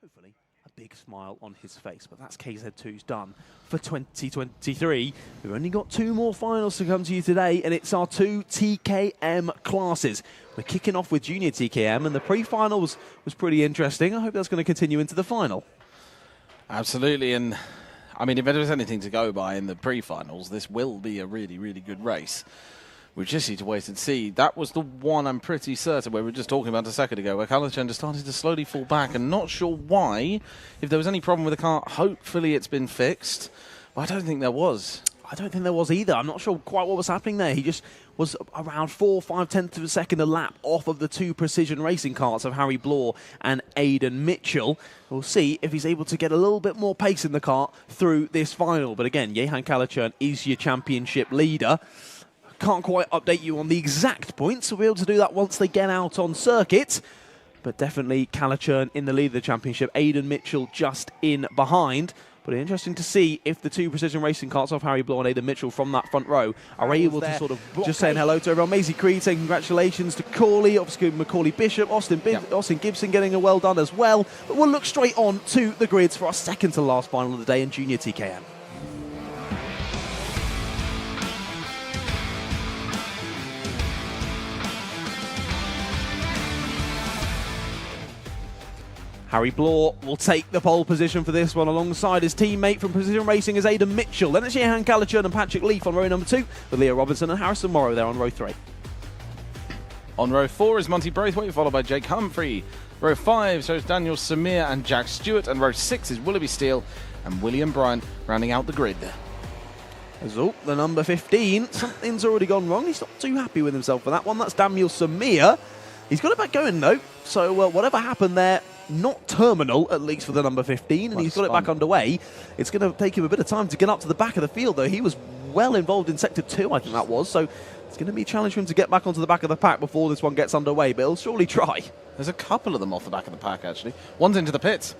hopefully a big smile on his face. But that's KZ2's done for 2023. We've only got 2 more finals to come to you today, and it's our 2 TKM classes. We're kicking off with Junior TKM, and the pre-final was pretty interesting. I hope that's going to continue into the final. Absolutely, and I mean, if there was anything to go by in the pre-finals, this will be a really, really good race. We just need to wait and see. That was the one I'm pretty certain we were just talking about a second ago, where Kalachan just started to slowly fall back, and not sure why. If there was any problem with the car, hopefully it's been fixed. But I don't think there was. I don't think there was either. I'm not sure quite what was happening there. He just was around 4/5 of a second a lap off of the 2 precision racing carts of Harry Blore and Aidan Mitchell. We'll see if he's able to get a little bit more pace in the car through this final. But again, Jehan Kalachan is your championship leader. Can't quite update you on the exact points. We'll be able to do that once they get out on circuit. But definitely Kalachan in the lead of the championship. Aidan Mitchell just in behind. But interesting to see if the 2 precision racing carts of Harry Blore and Aidan Mitchell from that front row are able to sort of just saying hello to everyone. Maisie Creed saying congratulations to Corley, obviously Macaulay Bishop, Austin Gibson getting a well done as well. But we'll look straight on to the grids for our second to last final of the day in Junior TKM. Harry Blore will take the pole position for this one alongside his teammate from Precision Racing is Aidan Mitchell. Then it's Jehan Kalachan and Patrick Leaf on row number 2 with Leah Robinson and Harrison Morrow there on row 3. On row 4 is Monty Braithwaite, followed by Jake Humphrey. Row 5 shows Daniel Samir and Jack Stewart, and row 6 is Willoughby Steele and William Bryant rounding out the grid. Oh, the number 15, something's already gone wrong. He's not too happy with himself for that one. That's Daniel Samir. He's got it back going though, so whatever happened there, not terminal, at least for the number 15, and he's got it back underway. It's going to take him a bit of time to get up to the back of the field, though. He was well involved in Sector 2, I think that was, so it's going to be a challenge for him to get back onto the back of the pack before this one gets underway, but he'll surely try. There's a couple of them off the back of the pack, actually. One's into the pits.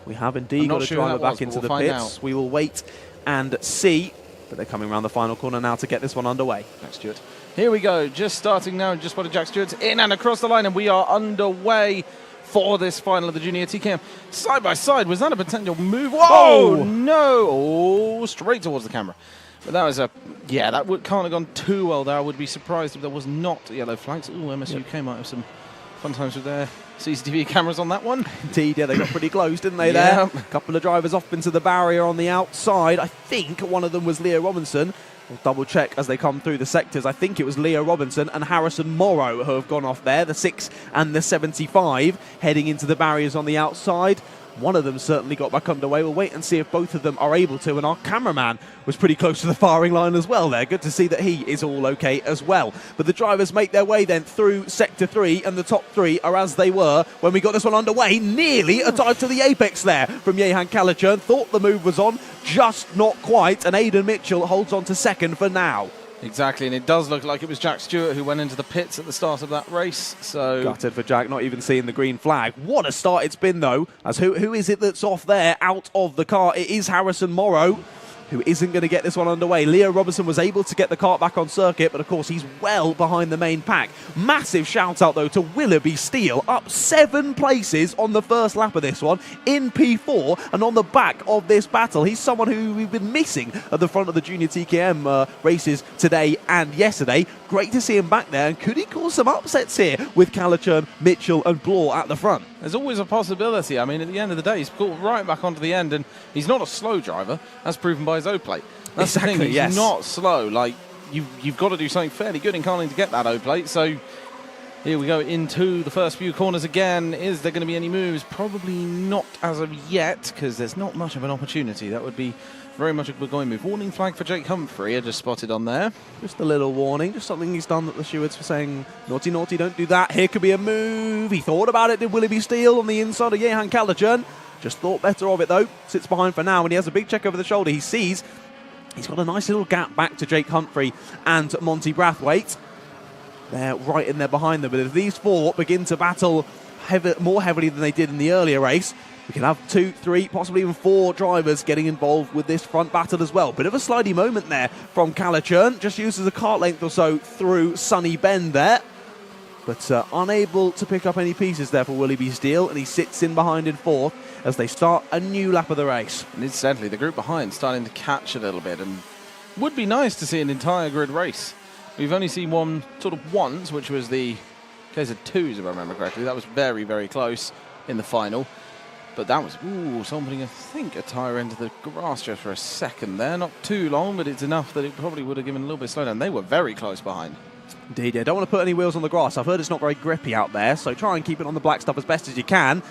We have indeed got a driver back into the pits. We will wait and see, but they're coming around the final corner now to get this one underway. Jack Stewart. Here we go, just starting now, just spotted Jack Stewart in and across the line, and we are underway for this final of the Junior TKM. Side by side, was that a potential move? Whoa, no! Oh, straight towards the camera. But that was yeah, that can't have gone too well there. I would be surprised if there was not yellow flags. Ooh, MSUK might have some fun times with their CCTV cameras on that one. Indeed, yeah, they got pretty close, didn't they, there? A couple of drivers off into the barrier on the outside. I think one of them was Leah Robinson. We'll double check as they come through the sectors. I think it was Leah Robinson and Harrison Morrow who have gone off there, the 6 and the 75, heading into the barriers on the outside. One of them certainly got back underway. We'll wait and see if both of them are able to. And our cameraman was pretty close to the firing line as well there. Good to see that he is all okay as well. But the drivers make their way then through Sector 3, and the top 3 are as they were when we got this one underway. Nearly a dive to the apex there from Jehan Kalachan. Thought the move was on, just not quite. And Aidan Mitchell holds on to second for now. Exactly, and it does look like it was Jack Stewart who went into the pits at the start of that race. So gutted for Jack, not even seeing the green flag. What a start it's been, though. As who is it that's off there, out of the car? It is Harrison Morrow, who isn't going to get this one underway. Leah Robinson was able to get the kart back on circuit, but of course he's well behind the main pack. Massive shout out though to Willoughby Steele, up 7 places on the first lap of this one in P4, and on the back of this battle. He's someone who we've been missing at the front of the Junior TKM races today and yesterday. Great to see him back there, and could he cause some upsets here with Kalachan, Mitchell and Blore at the front? There's always a possibility. I mean, at the end of the day, he's caught right back onto the end, and he's not a slow driver, as proven by his O-plate. That's exactly, the thing, he's not slow. Like, you've got to do something fairly good in karting to get that O-plate. So here we go into the first few corners again. Is there going to be any moves? Probably not as of yet, because there's not much of an opportunity. That would be very much a good going move. Warning flag for Jake Humphrey, I just spotted on there. Just a little warning, just something he's done that the stewards were saying, naughty, naughty, don't do that. Here could be a move. He thought about it, did Willoughby Steele on the inside of Jehan Kalachan. Just thought better of it though. Sits behind for now, and he has a big check over the shoulder. He sees he's got a nice little gap back to Jake Humphrey and Monty Braithwaite. They're right in there behind them, but if these 4 begin to battle more heavily than they did in the earlier race, we can have 2, 3, possibly even 4 drivers getting involved with this front battle as well. Bit of a slidey moment there from Kalachan. Just uses a kart length or so through Sunny Bend there. But unable to pick up any pieces there for Willoughby Steele, and he sits in behind in fourth as they start a new lap of the race. And incidentally, the group behind starting to catch a little bit, and would be nice to see an entire grid race. We've only seen one sort of once, which was the case of twos, if I remember correctly. That was very, very close in the final. But that was, something, I think, a tyre into the grass just for a second there. Not too long, but it's enough that it probably would have given a little bit of slowdown. They were very close behind. Indeed, yeah. Don't want to put any wheels on the grass. I've heard it's not very grippy out there, so try and keep it on the black stuff as best as you can.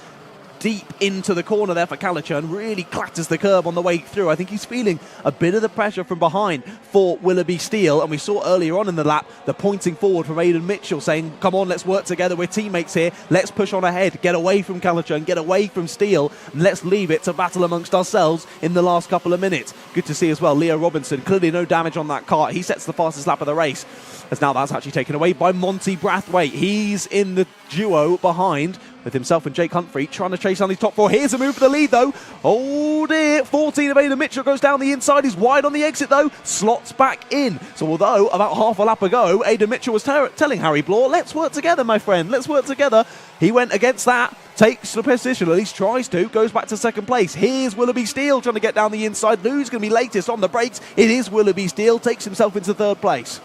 Deep into the corner there for Calichurn, really clatters the curb on the way through. I think he's feeling a bit of the pressure from behind for Willoughby Steele, and we saw earlier on in the lap the pointing forward from Aidan Mitchell saying, come on, let's work together, we're teammates here, let's push on ahead, get away from Calichurn, get away from Steele, and let's leave it to battle amongst ourselves in the last couple of minutes. Good to see as well, Leo Robinson, clearly no damage on that kart, he sets the fastest lap of the race, as now that's actually taken away by Monty Brathwaite. He's in the duo behind with himself and Jake Humphrey trying to chase down these top four. Here's a move for the lead though. Oh dear, 14 of Aidan Mitchell goes down the inside. He's wide on the exit though, slots back in. So although about half a lap ago, Aidan Mitchell was telling Harry Blore, let's work together, my friend, let's work together. He went against that, takes the position, at least tries to, goes back to second place. Here's Willoughby Steele trying to get down the inside. Who's going to be latest on the brakes? It is Willoughby Steele, takes himself into third place.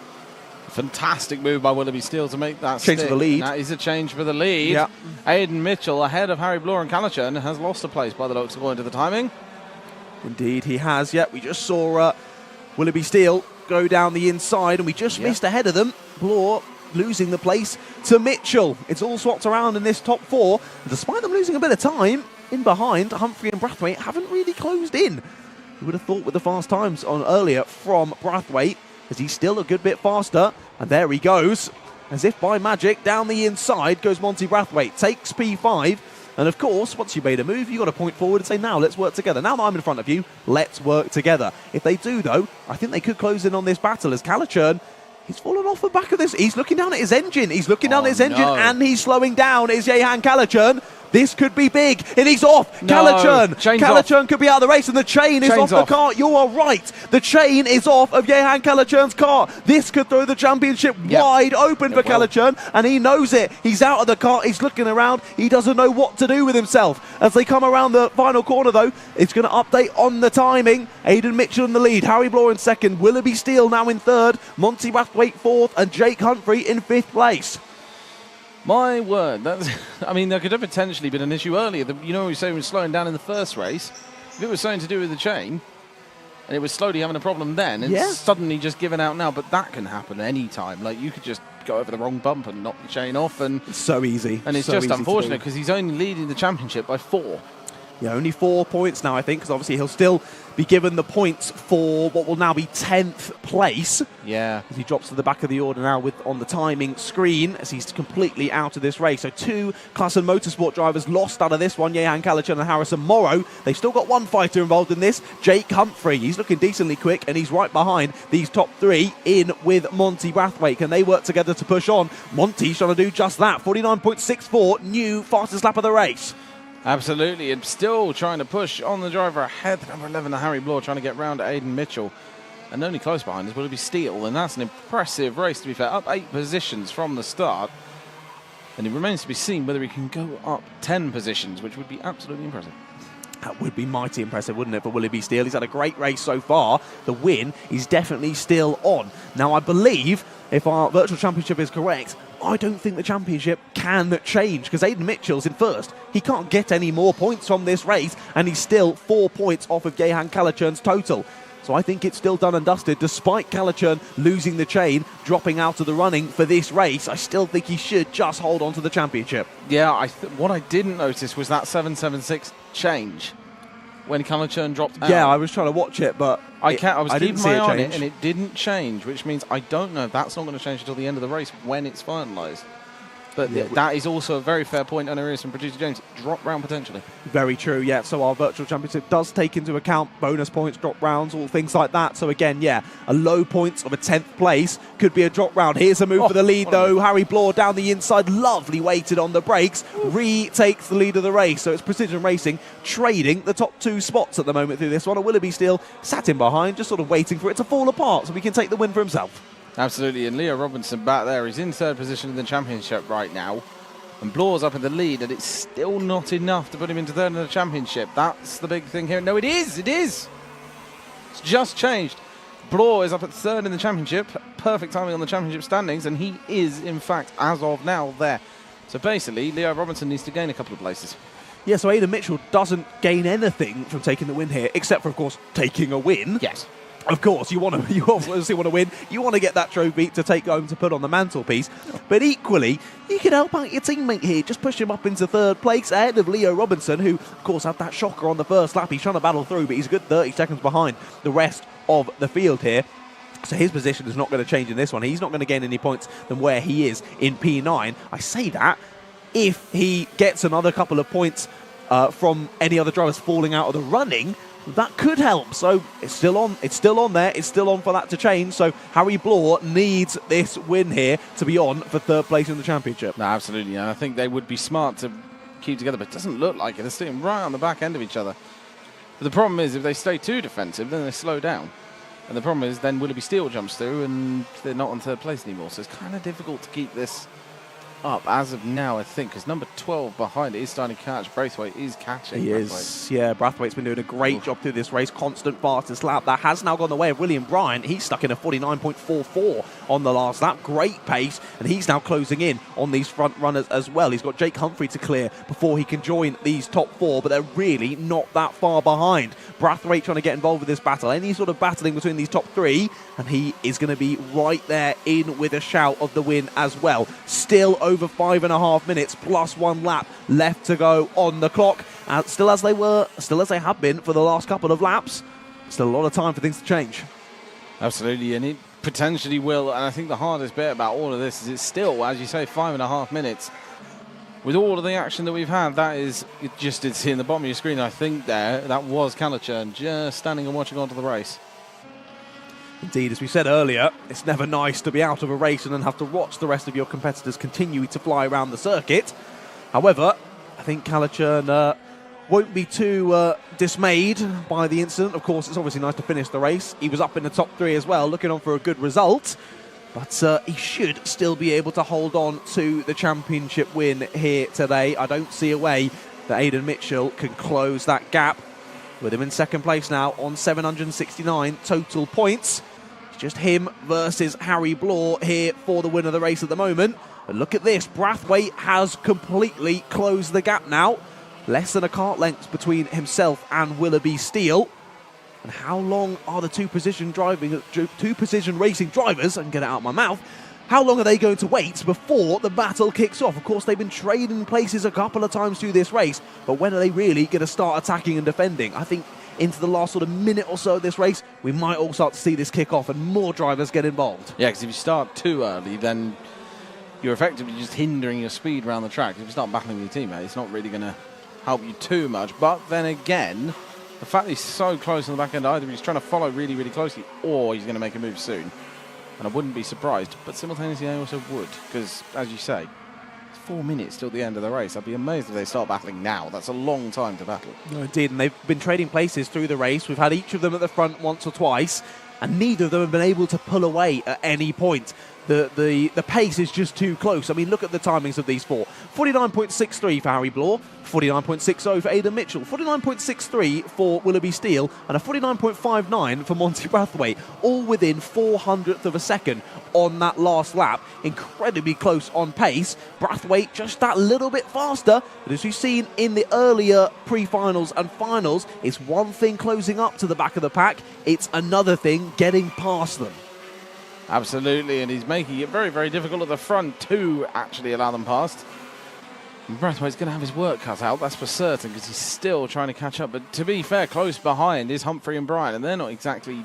Fantastic move by Willoughby Steele to make that change stick. For the lead. That is a change for the lead. Yeah. Aidan Mitchell ahead of Harry Blore and Calichurn has lost a place by the looks according to the timing. Indeed he has. Yeah, we just saw Willoughby Steele go down the inside and we just missed ahead of them. Blore losing the place to Mitchell. It's all swapped around in this top four. Despite them losing a bit of time in behind, Humphrey and Brathwaite haven't really closed in. You would have thought with the fast times on earlier from Brathwaite, as he's still a good bit faster, and there he goes. As if by magic, down the inside goes Monty Brathwaite, takes P5, and of course, once you made a move, you've got to point forward and say, now let's work together. Now that I'm in front of you, let's work together. If they do, though, I think they could close in on this battle, as Calichurn, he's fallen off the back of this. He's looking down at his engine. He's looking down at his engine, and he's slowing down. It's Jehan Calichurn. This could be big, and he's off. No. Calichurn could be out of the race, and the chain is off the kart. You are right. The chain is off of Jehan Calichurn's kart. This could throw the championship wide open for Calichurn, and he knows it. He's out of the kart. He's looking around. He doesn't know what to do with himself. As they come around the final corner, though, it's going to update on the timing. Aidan Mitchell in the lead. Harry Blore in second. Willoughby Steele now in third. Monty Brathwaite fourth, and Jake Humphrey in fifth place. My word, I mean, there could have potentially been an issue earlier. You know, we were saying we were slowing down in the first race. If it was something to do with the chain, and it was slowly having a problem then, and suddenly just giving out now, but that can happen any time. Like, you could just go over the wrong bump and knock the chain off. And it's so easy. And it's so just unfortunate because he's only leading the championship by 4. Yeah, only 4 points now, I think, because obviously he'll still be given the points for what will now be 10th place. Yeah. As he drops to the back of the order now on the timing screen as he's completely out of this race. So 2 Klassen Motorsport drivers lost out of this one, Jehan Calichurn and Harrison Morrow. They've still got one fighter involved in this, Jake Humphrey. He's looking decently quick, and he's right behind these top 3 in with Monty Brathwaite. Can they work together to push on? Monty's trying to do just that. 49.64, new fastest lap of the race. Absolutely, and still trying to push on the driver ahead. Number 11, the Harry Blore, trying to get round Aidan Mitchell. And only close behind us will be Steele, and that's an impressive race, to be fair. Up 8 positions from the start. And it remains to be seen whether he can go up 10 positions, which would be absolutely impressive. That would be mighty impressive, wouldn't it, for Willoughby Steele? He's had a great race so far. The win is definitely still on. Now, I believe, if our virtual championship is correct, I don't think the championship can change because Aidan Mitchell's in first. He can't get any more points from this race, and he's still 4 points off of Jehan Calichurn's total. So I think it's still done and dusted. Despite Calichurn losing the chain, dropping out of the running for this race, I still think he should just hold on to the championship. Yeah, what I didn't notice was that 776 change when Calichurn dropped out. Yeah, I was trying to watch it, but I was keeping my eye on it, and it didn't change, which means I don't know if that's not going to change until the end of the race when it's finalised. But that is also a very fair point, Unarius and Producer James. Drop round potentially. Very true, yeah. So our virtual championship does take into account bonus points, drop rounds, all things like that. So again, yeah, a low points of a 10th place could be a drop round. Here's a move for the lead, though. Harry Blore down the inside, lovely weighted on the brakes, retakes the lead of the race. So it's Precision Racing trading the top 2 spots at the moment through this one. And Willoughby Steele sat in behind, just sort of waiting for it to fall apart so we can take the win for himself. Absolutely, and Leo Robinson back there, he's in third position in the championship right now. And Blor's up in the lead, and it's still not enough to put him into third in the championship. That's the big thing here. No, it is! It's just changed. Blor is up at third in the championship. Perfect timing on the championship standings, and he is, in fact, as of now, there. So basically, Leo Robinson needs to gain a couple of places. Yeah, so Aidan Mitchell doesn't gain anything from taking the win here, except for, of course, taking a win. Yes. Of course, you obviously want to win. You want to get that trophy to take home to put on the mantelpiece. But equally, you can help out your teammate here. Just push him up into third place ahead of Leo Robinson, who, of course, had that shocker on the first lap. He's trying to battle through, but he's a good 30 seconds behind the rest of the field here. So his position is not going to change in this one. He's not going to gain any points than where he is in P9. I say that if he gets another couple of points from any other drivers falling out of the running, that could help. So it's still on there. It's still on for that to change. So Harry Blor needs this win here to be on for third place in the championship. No, absolutely. And I think they would be smart to keep together, but it doesn't look like it. They're sitting right on the back end of each other. But the problem is, if they stay too defensive, then they slow down. And the problem is, then Willoughby Steele jumps through, and they're not on third place anymore. So it's kind of difficult to keep this up as of now, I think, because number 12 behind it is starting to catch. Braithwaite is catching. He is. Yeah, Braithwaite's been doing a great job through this race. Constant fastest lap. That has now gone the way of William Bryant. He's stuck in a 49.44 on the last lap. Great pace, and he's now closing in on these front runners as well. He's got Jake Humphrey to clear before he can join these top four, but they're really not that far behind. Braithwaite trying to get involved with this battle. Any sort of battling between these top three, and he is going to be right there in with a shout of the win as well. Still over 5.5 minutes plus 1 lap left to go on the clock. Still as they have been for the last couple of laps. Still a lot of time for things to change. Absolutely, and it potentially will. And I think the hardest bit about all of this is it's still, as you say, 5.5 minutes. With all of the action that we've had, that is it's in the bottom of your screen. I think that was Calichurn just standing and watching onto the race. Indeed, as we said earlier, it's never nice to be out of a race and then have to watch the rest of your competitors continue to fly around the circuit. However, I think Calichurn won't be too dismayed by the incident. Of course, it's obviously nice to finish the race. He was up in the top 3 as well, looking on for a good result. But he should still be able to hold on to the championship win here today. I don't see a way that Aidan Mitchell can close that gap. With him in second place now on 769 total points. It's just him versus Harry Blor here for the win of the race at the moment. But look at this. Braithwaite has completely closed the gap now. Less than a kart length between himself and Willoughby Steele. And how long are the two precision racing drivers, I can get it out of my mouth, how long are they going to wait before the battle kicks off? Of course, they've been trading places a couple of times through this race, but when are they really going to start attacking and defending? I think into the last sort of minute or so of this race, we might all start to see this kick off and more drivers get involved. Yeah, because if you start too early, then you're effectively just hindering your speed around the track. If you start battling with your teammate, it's not really going to help you too much. But then again, the fact that he's so close on the back end, either he's trying to follow really, really closely, or he's going to make a move soon. And I wouldn't be surprised, but simultaneously I also would, because, as you say, it's 4 minutes till the end of the race. I'd be amazed if they start battling now. That's a long time to battle. No, indeed, and they've been trading places through the race. We've had each of them at the front once or twice, and neither of them have been able to pull away at any point. The pace is just too close. I mean, look at the timings of these four. 49.63 for Harry Blor, 49.60 for Aidan Mitchell, 49.63 for Willoughby Steele, and a 49.59 for Monty Braithwaite, all within 400th of a second on that last lap. Incredibly close on pace. Braithwaite just that little bit faster, but as we've seen in the earlier pre-finals and finals, it's one thing closing up to the back of the pack, it's another thing getting past them. Absolutely, and he's making it very, very difficult at the front to actually allow them past. And Braithwaite's going to have his work cut out, that's for certain, because he's still trying to catch up. But to be fair, close behind is Humphrey and Bryant, and they're not exactly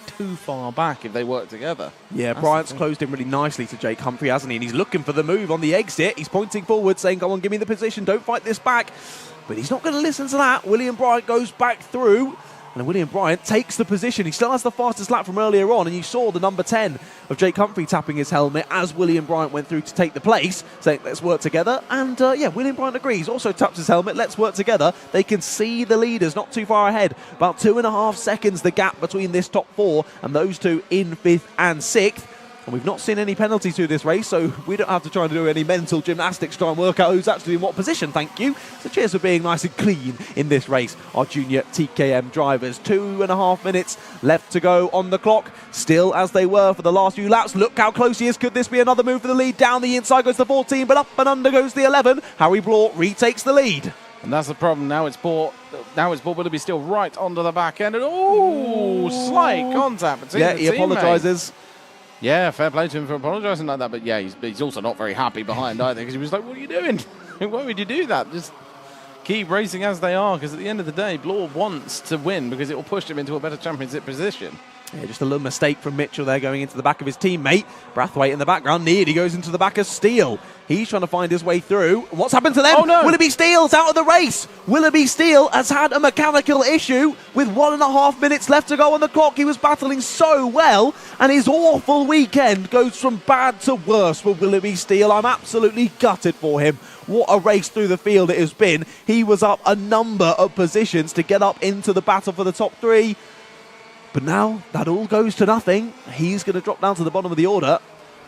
too far back if they work together. Yeah, Bryant's closed in really nicely to Jake Humphrey, hasn't he? And he's looking for the move on the exit. He's pointing forward, saying, go on, give me the position, don't fight this back. But he's not going to listen to that. William Bryant goes back through. And William Bryant takes the position. He still has the fastest lap from earlier on, and you saw the number 10 of Jake Humphrey tapping his helmet as William Bryant went through to take the place, saying, let's work together. And yeah, William Bryant agrees, also taps his helmet, let's work together. They can see the leaders not too far ahead. About 2.5 seconds the gap between this top four and those two in 5th and 6th. And we've not seen any penalties through this race, so we don't have to try and do any mental gymnastics to try and work out who's actually in what position, thank you. So cheers for being nice and clean in this race, our junior TKM drivers. 2.5 minutes left to go on the clock, still as they were for the last few laps. Look how close he is. Could this be another move for the lead? Down the inside goes the 14, but up and under goes the 11. Harry Blore retakes the lead. And that's the problem. Now it's brought Willoughby still right onto the back end. And slight contact between the he apologises. Yeah, fair play to him for apologising like that. But yeah, he's also not very happy behind either, because he was like, what are you doing? Why would you do that? Just keep racing as they are, because at the end of the day, Blore wants to win because it will push him into a better championship position. Yeah, just a little mistake from Mitchell there going into the back of his teammate. Brathwaite in the background. Nearly goes into the back of Steele. He's trying to find his way through. What's happened to them? Oh, no. Willoughby Steele's out of the race. Willoughby Steele has had a mechanical issue with 1.5 minutes left to go on the clock. He was battling so well, and his awful weekend goes from bad to worse for Willoughby Steele. I'm absolutely gutted for him. What a race through the field it has been. He was up a number of positions to get up into the battle for the top 3. But now that all goes to nothing. He's going to drop down to the bottom of the order.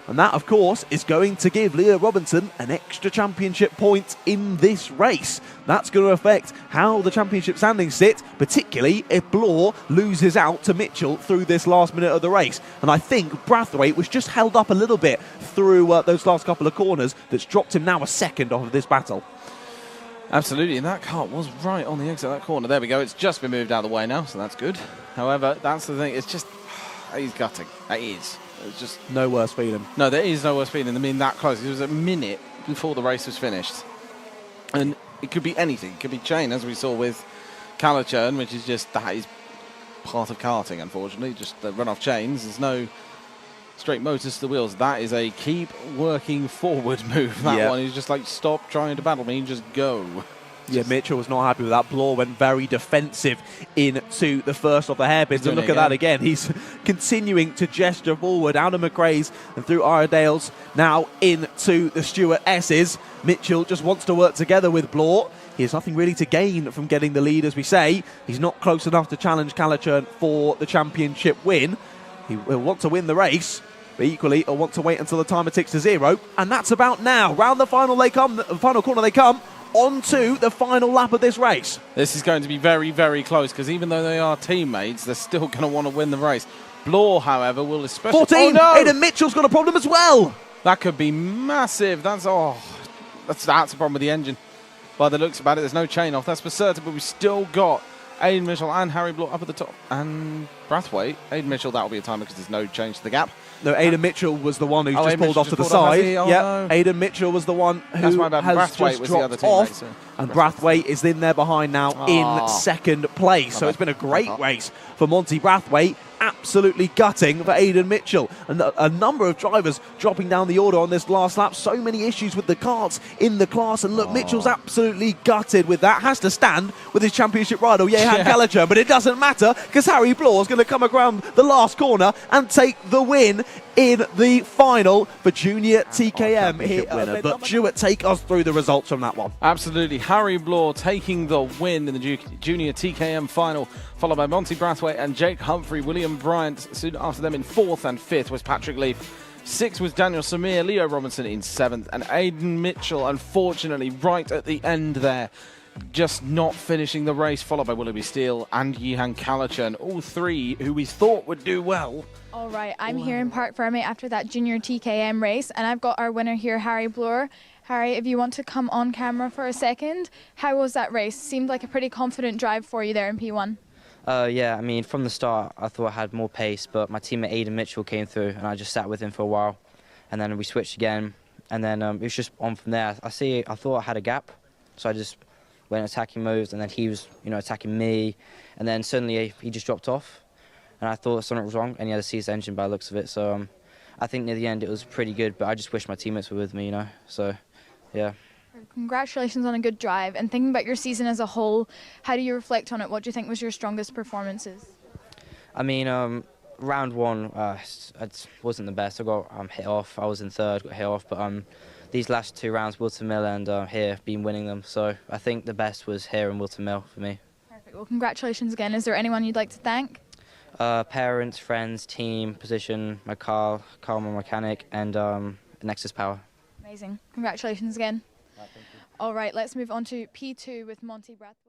And that, of course, is going to give Leo Robinson an extra championship point in this race. That's going to affect how the championship standings sit, particularly if Blore loses out to Mitchell through this last minute of the race. And I think Brathwaite was just held up a little bit through those last couple of corners that's dropped him now a second off of this battle. Absolutely, and that Kart was right on the exit of that corner. There we go. It's just been moved out of the way now, so that's good. However, that's the thing. It's just, he's gutting. That is. It's just no worse feeling. No, there is no worse feeling than being that close. It was a minute before the race was finished. And it could be anything. It could be chain, as we saw with Calichurn, which is just, that is part of karting, unfortunately. Just the run-off chains. There's no straight motors to the wheels. That is a keep working forward move. That one is just like, stop trying to battle me, just go. Yeah, Mitchell was not happy with that. Blore went very defensive into the first of the hairpins. And look at that again. He's continuing to gesture forward out of McRae's and through Iredale's, now into the Stuart S's. Mitchell just wants to work together with Blore. He has nothing really to gain from getting the lead, as we say. He's not close enough to challenge Calichurn for the championship win. He will want to win the race, but equally he'll want to wait until the timer ticks to 0. And that's about now. Round the final they come, the final corner they come. On to the final lap of this race. This is going to be very, very close, because even though they are teammates, they're still going to want to win the race. Blore, however, will especially... 14! Oh, no! Aidan Mitchell's got a problem as well! That could be massive. That's a problem with the engine. By the looks about it, there's no chain off. That's for certain, but we've still got Aidan Mitchell and Harry Blore up at the top. And Brathwaite. Aidan Mitchell, that'll be a timer because there's no change to the gap. No, Aidan Mitchell was the one who just pulled off to the side. No. Aidan Mitchell was the one who has just dropped off. And Brathwaite is in there behind now in second place. So it's been a great race for Monty Brathwaite. Absolutely gutting for Aidan Mitchell. And a number of drivers dropping down the order on this last lap. So many issues with the karts in the class. And look, Mitchell's absolutely gutted with that. Has to stand with his championship rival, Jehan Calichurn. But it doesn't matter, because Harry Blore is going to come around the last corner and take the win in the final for junior TKM here winner. But Stuart, take us through the results from that one. Absolutely. Harry Blore taking the win in the junior TKM final, followed by Monty Brathwaite and Jake Humphrey. William Bryant soon after them in 4th, and 5th was Patrick Leaf. 6th was Daniel Samir, Leo Robinson in 7th, and Aidan Mitchell, unfortunately, right at the end there, just not finishing the race, followed by Willoughby Steele and Jehan Calichurn, all three who we thought would do well. All right, I'm here in Park Ferme after that junior TKM race, and I've got our winner here, Harry Blore. Harry, if you want to come on camera for a second, how was that race? Seemed like a pretty confident drive for you there in P1. Yeah, I mean, from the start, I thought I had more pace, but my teammate Aidan Mitchell came through, and I just sat with him for a while, and then we switched again, and then it was just on from there. I thought I had a gap, so I just went attacking moves, and then he was, attacking me, and then suddenly he just dropped off, and I thought something was wrong, and he had to seize the engine by the looks of it. So I think near the end it was pretty good, but I just wish my teammates were with me, So, yeah. Congratulations on a good drive. And thinking about your season as a whole, how do you reflect on it? What do you think was your strongest performances? I mean, round one, it wasn't the best. I got hit off. I was in 3rd, got hit off, but these last 2 rounds, Wilton Mill and here, been winning them. So I think the best was here and Wilton Mill for me. Perfect. Well, congratulations again. Is there anyone you'd like to thank? Parents, friends, team, position, my car, my mechanic, and Nexus Power. Amazing. Congratulations again. All right, let's move on to P2 with Monty Brathwaite.